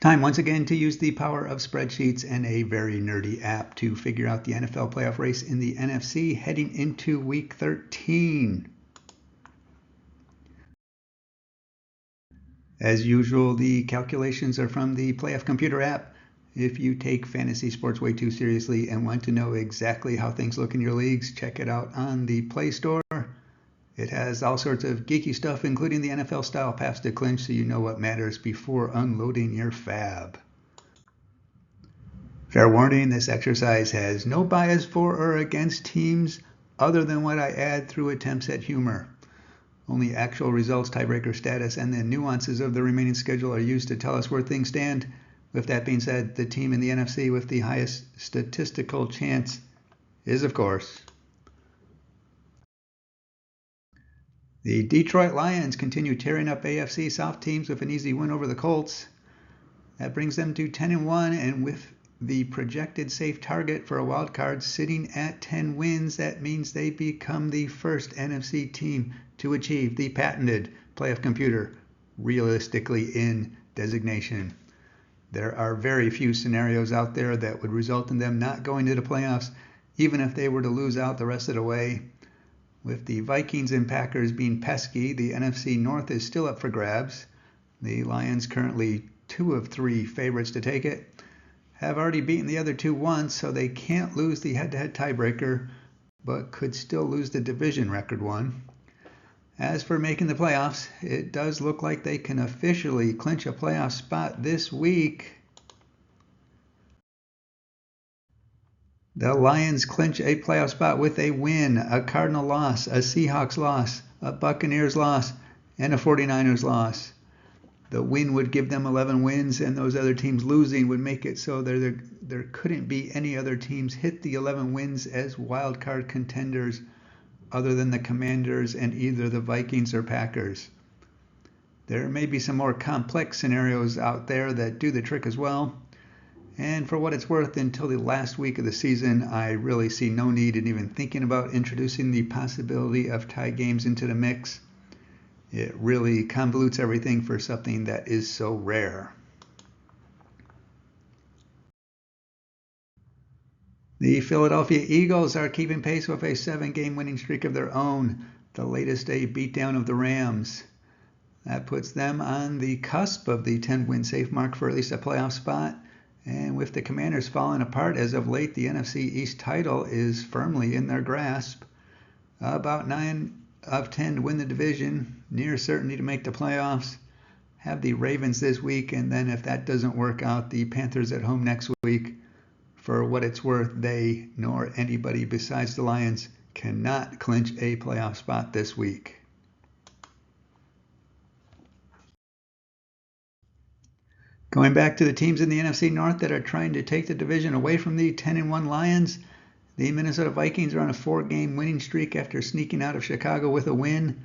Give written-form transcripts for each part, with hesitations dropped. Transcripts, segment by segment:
Time once again to use the power of spreadsheets and a very nerdy app to figure out the NFL playoff race in the NFC heading into Week 13. As usual, the calculations are from the Playoff Computer app. If you take fantasy sports way too seriously and want to know exactly how things look in your leagues, check it out on the Play Store. It has all sorts of geeky stuff, including the NFL-style paths to Clinch, so you know what matters before unloading your fab. Fair warning, this exercise has no bias for or against teams other than what I add through attempts at humor. Only actual results, tiebreaker status, and the nuances of the remaining schedule are used to tell us where things stand. With that being said, the team in the NFC with the highest statistical chance is, of course, the Detroit Lions. Continue tearing up AFC South teams with an easy win over the Colts. That brings them to 10-1, and with the projected safe target for a wild card sitting at 10 wins, that means they become the first NFC team to achieve the patented playoff computer realistically in designation. There are very few scenarios out there that would result in them not going to the playoffs, even if they were to lose out the rest of the way. With the Vikings and Packers being pesky, the NFC North is still up for grabs. The Lions, currently 2 of 3 favorites to take it, have already beaten the other 2 once, so they can't lose the head-to-head tiebreaker, but could still lose the division record one. As for making the playoffs, it does look like they can officially clinch a playoff spot this week. The Lions clinch a playoff spot with a win, a Cardinal loss, a Seahawks loss, a Buccaneers loss, and a 49ers loss. The win would give them 11 wins, and those other teams losing would make it so there couldn't be any other teams hit the 11 wins as wildcard contenders other than the Commanders and either the Vikings or Packers. There may be some more complex scenarios out there that do the trick as well. And for what it's worth, until the last week of the season, I really see no need in even thinking about introducing the possibility of tie games into the mix. It really convolutes everything for something that is so rare. The Philadelphia Eagles are keeping pace with a 7-game winning streak of their own, the latest a beatdown of the Rams. That puts them on the cusp of the 10-win safe mark for at least a playoff spot. And with the Commanders falling apart as of late, the NFC East title is firmly in their grasp. About 9 of 10 to win the division, near certainty to make the playoffs. Have the Ravens this week, and then if that doesn't work out, the Panthers at home next week. For what it's worth, they, nor anybody besides the Lions, cannot clinch a playoff spot this week. Going back to the teams in the NFC North that are trying to take the division away from the 10-1 Lions, the Minnesota Vikings are on a 4-game winning streak after sneaking out of Chicago with a win.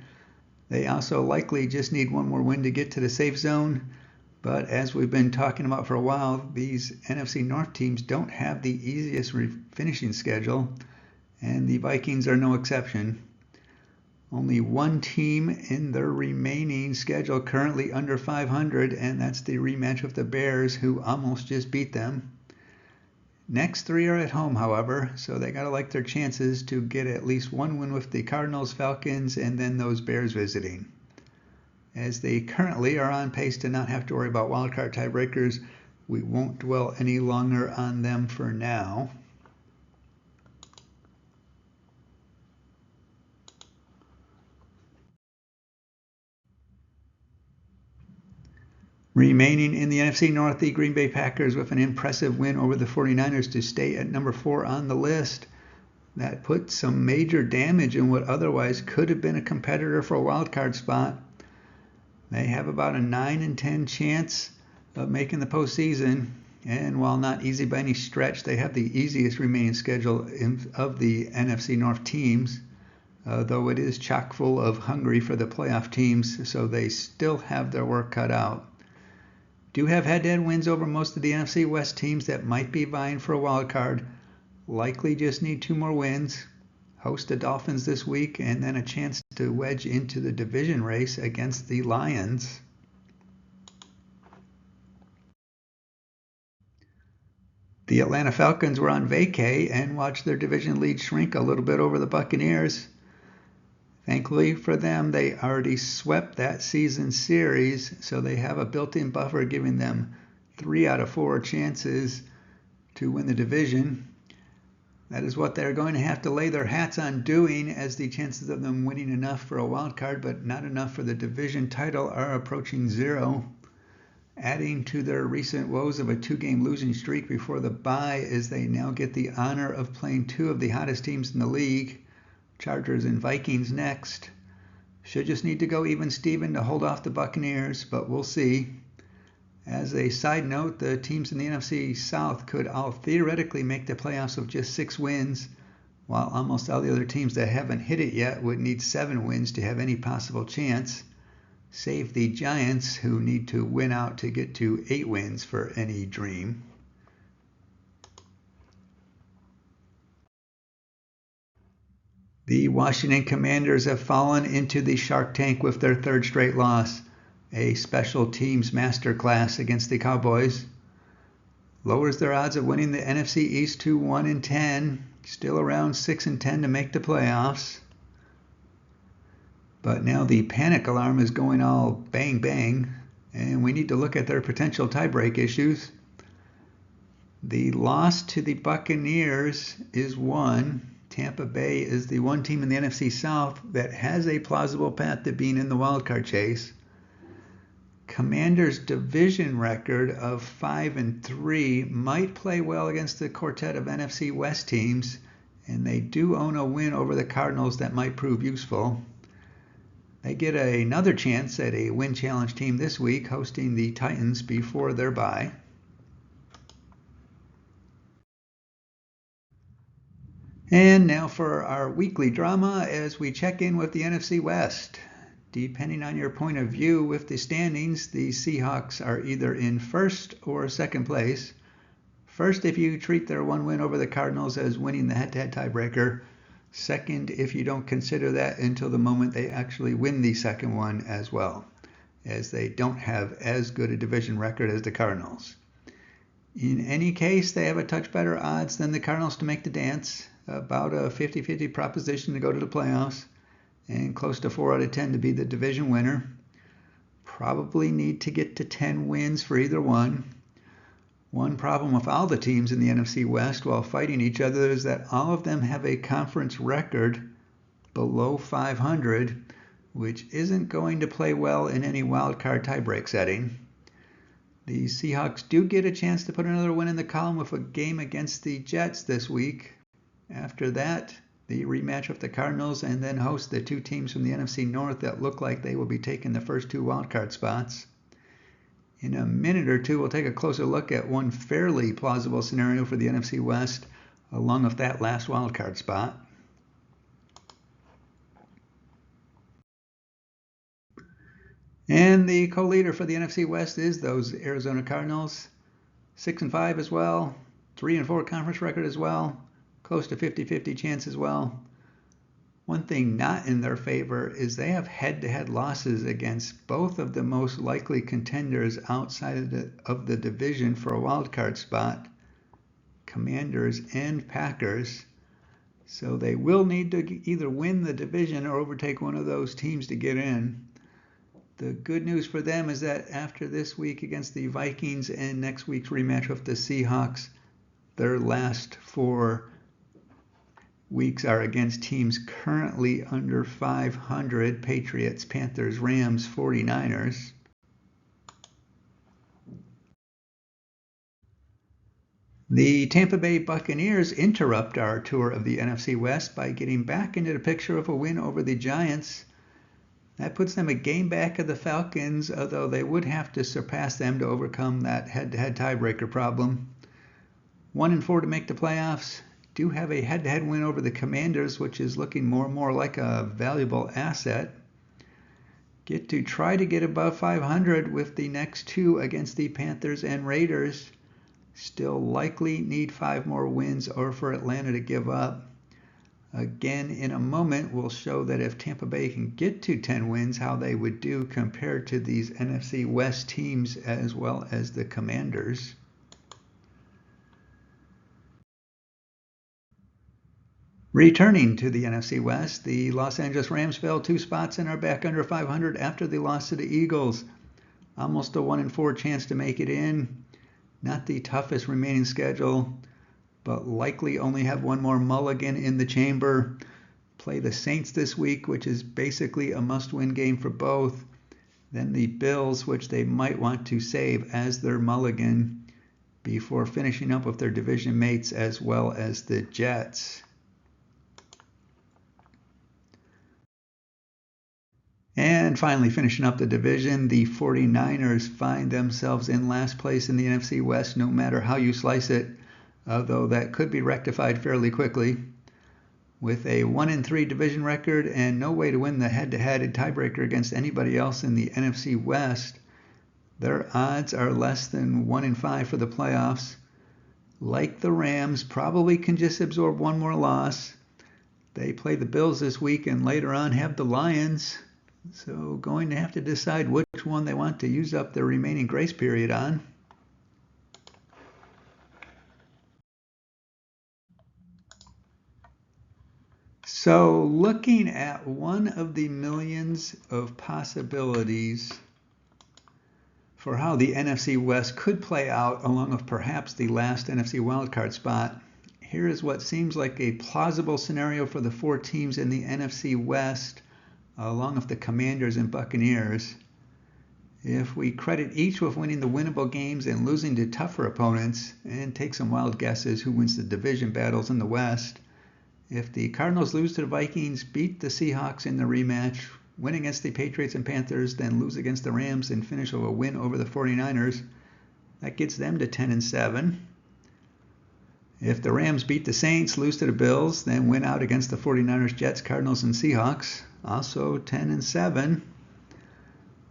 They also likely just need one more win to get to the safe zone. But as we've been talking about for a while, these NFC North teams don't have the easiest finishing schedule, and the Vikings are no exception. Only one team in their remaining schedule currently under 500, and that's the rematch with the Bears, who almost just beat them. Next 3 are at home, however, so they got to like their chances to get at least one win with the Cardinals, Falcons, and then those Bears visiting. As they currently are on pace to not have to worry about wildcard tiebreakers, we won't dwell any longer on them for now. Remaining in the NFC North, the Green Bay Packers with an impressive win over the 49ers to stay at number 4 on the list. That put some major damage in what otherwise could have been a competitor for a wildcard spot. They have about a 9-10 chance of making the postseason, and while not easy by any stretch, they have the easiest remaining schedule of the NFC North teams, though it is chock full of hungry for the playoff teams, so they still have their work cut out. Do have head-to-head wins over most of the NFC West teams that might be vying for a wild card. Likely just need 2 more wins. Host the Dolphins this week, and then a chance to wedge into the division race against the Lions. The Atlanta Falcons were on vacay and watched their division lead shrink a little bit over the Buccaneers. Thankfully for them, they already swept that season series, so they have a built-in buffer giving them 3 out of 4 chances to win the division. That is what they're going to have to lay their hats on doing, as the chances of them winning enough for a wild card but not enough for the division title are approaching 0. Adding to their recent woes of a 2-game losing streak before the bye is they now get the honor of playing 2 of the hottest teams in the league, Chargers and Vikings, next. Should just need to go even Steven to hold off the Buccaneers, but we'll see. As a side note, the teams in the NFC South could all theoretically make the playoffs with just 6 wins, while almost all the other teams that haven't hit it yet would need 7 wins to have any possible chance, save the Giants, who need to win out to get to 8 wins for any dream. The Washington Commanders have fallen into the Shark Tank with their 3rd straight loss, a special teams masterclass against the Cowboys. Lowers their odds of winning the NFC East to 1-10, still around 6-10 to make the playoffs. But now the panic alarm is going all bang bang, and we need to look at their potential tiebreak issues. The loss to the Buccaneers is 1. Tampa Bay is the one team in the NFC South that has a plausible path to being in the wildcard chase. Commanders' division record of 5-3 might play well against the quartet of NFC West teams, and they do own a win over the Cardinals that might prove useful. They get another chance at a win challenge team this week, hosting the Titans before their bye. And now for our weekly drama as we check in with the NFC West. Depending on your point of view with the standings, the Seahawks are either in 1st or 2nd place. 1st if you treat their 1 win over the Cardinals as winning the head-to-head tiebreaker. 2nd if you don't consider that until the moment they actually win the 2nd one as well, as they don't have as good a division record as the Cardinals. In any case, they have a touch better odds than the Cardinals to make the dance, about a 50-50 proposition to go to the playoffs, and close to 4 out of 10 to be the division winner. Probably need to get to 10 wins for either one. One problem with all the teams in the NFC West while fighting each other is that all of them have a conference record below 500, which isn't going to play well in any wildcard tiebreak setting. The Seahawks do get a chance to put another win in the column with a game against the Jets this week. After that, the rematch with the Cardinals, and then host the 2 teams from the NFC North that look like they will be taking the first 2 wildcard spots. In a minute or two, we'll take a closer look at one fairly plausible scenario for the NFC West, along with that last wildcard spot. And the co-leader for the NFC West is those Arizona Cardinals, 6-5 as well, 3-4 conference record as well, close to 50-50 chance as well. One thing not in their favor is they have head-to-head losses against both of the most likely contenders outside of the division for a wildcard spot, Commanders and Packers. So they will need to either win the division or overtake one of those teams to get in. The good news for them is that after this week against the Vikings and next week's rematch with the Seahawks, their last 4 weeks are against teams currently under 500, Patriots, Panthers, Rams, 49ers. The Tampa Bay Buccaneers interrupt our tour of the NFC West by getting back into the picture of a win over the Giants. That puts them a game back of the Falcons, although they would have to surpass them to overcome that head-to-head tiebreaker problem. 1-4 to make the playoffs. Do have a head-to-head win over the Commanders, which is looking more and more like a valuable asset. Get to try to get above 500 with the next 2 against the Panthers and Raiders. Still likely need 5 more wins or for Atlanta to give up. Again, in a moment, we'll show that if Tampa Bay can get to 10 wins, how they would do compared to these NFC West teams as well as the Commanders. Returning to the NFC West, the Los Angeles Rams fell 2 spots and are back under 500 after they lost to the Eagles. Almost a 1-4 chance to make it in. Not the toughest remaining schedule, but likely only have one more mulligan in the chamber. Play the Saints this week, which is basically a must-win game for both. Then the Bills, which they might want to save as their mulligan before finishing up with their division mates as well as the Jets. And finally, finishing up the division, the 49ers find themselves in last place in the NFC West, no matter how you slice it, although that could be rectified fairly quickly. With a 1-3 division record and no way to win the head-to-head and tiebreaker against anybody else in the NFC West, their odds are less than 1-5 for the playoffs. Like the Rams, probably can just absorb one more loss. They play the Bills this week and later on have the Lions. So going to have to decide which one they want to use up their remaining grace period on. So looking at one of the millions of possibilities for how the NFC West could play out, along with perhaps the last NFC wildcard spot, here is what seems like a plausible scenario for the 4 teams in the NFC West, along with the Commanders and Buccaneers. If we credit each with winning the winnable games and losing to tougher opponents, and take some wild guesses who wins the division battles in the West, if the Cardinals lose to the Vikings, beat the Seahawks in the rematch, win against the Patriots and Panthers, then lose against the Rams and finish with a win over the 49ers, that gets them to 10-7. If the Rams beat the Saints, lose to the Bills, then win out against the 49ers, Jets, Cardinals, and Seahawks, also 10-7.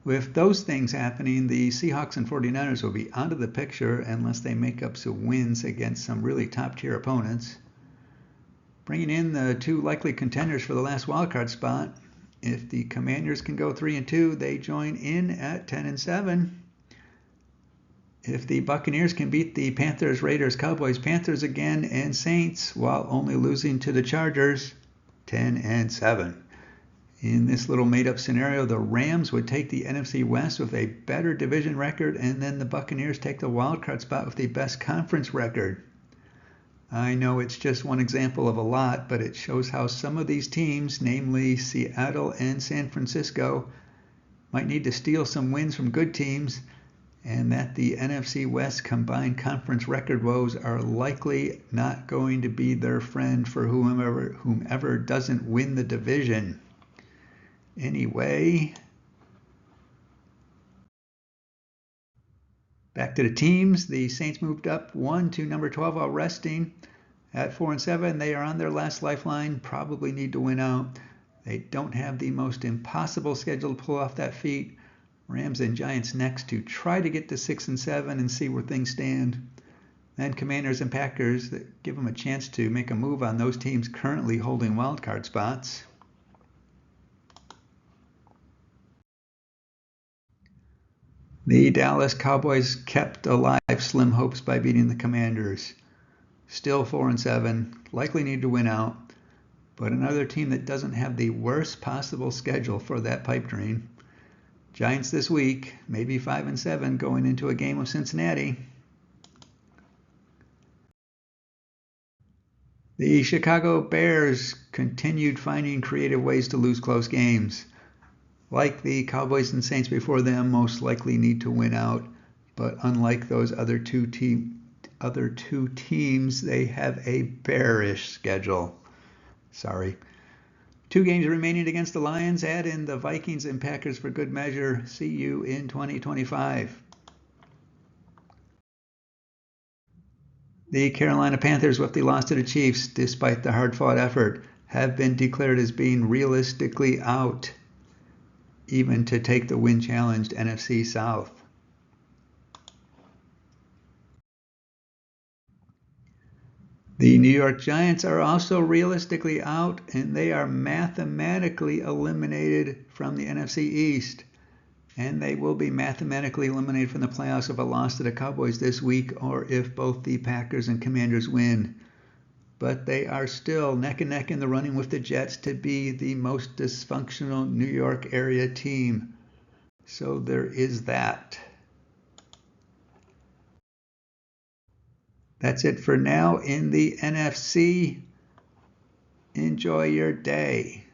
With those things happening, the Seahawks and 49ers will be out of the picture unless they make up some wins against some really top-tier opponents. Bringing in the 2 likely contenders for the last wildcard spot, if the Commanders can go 3-2, they join in at 10-7. If the Buccaneers can beat the Panthers, Raiders, Cowboys, Panthers again, and Saints while only losing to the Chargers, 10-7. In this little made-up scenario, the Rams would take the NFC West with a better division record, and then the Buccaneers take the wildcard spot with the best conference record. I know it's just one example of a lot, but it shows how some of these teams, namely Seattle and San Francisco, might need to steal some wins from good teams, and that the NFC West combined conference record woes are likely not going to be their friend for whomever doesn't win the division. Anyway, back to the teams. The Saints moved up 1 to number 12 while resting. At 4-7, they are on their last lifeline, probably need to win out. They don't have the most impossible schedule to pull off that feat. Rams and Giants next to try to get to 6-7 and see where things stand. Then Commanders and Packers that give them a chance to make a move on those teams currently holding wildcard spots. The Dallas Cowboys kept alive slim hopes by beating the Commanders. Still 4-7, likely need to win out, but another team that doesn't have the worst possible schedule for that pipe dream. Giants this week, maybe 5-7 going into a game with Cincinnati. The Chicago Bears continued finding creative ways to lose close games. Like the Cowboys and Saints before them, most likely need to win out, but unlike those other two teams, they have a bearish schedule. 2 games remaining against the Lions. Add in the Vikings and Packers for good measure. See you in 2025. The Carolina Panthers, with the loss to the Chiefs, despite the hard-fought effort, have been declared as being realistically out, even to take the win-challenged NFC South. The New York Giants are also realistically out, and they are mathematically eliminated from the NFC East. And they will be mathematically eliminated from the playoffs if a loss to the Cowboys this week, or if both the Packers and Commanders win. but they are still neck and neck in the running with the Jets to be the most dysfunctional New York area team. So there is that. That's it for now in the NFC. Enjoy your day.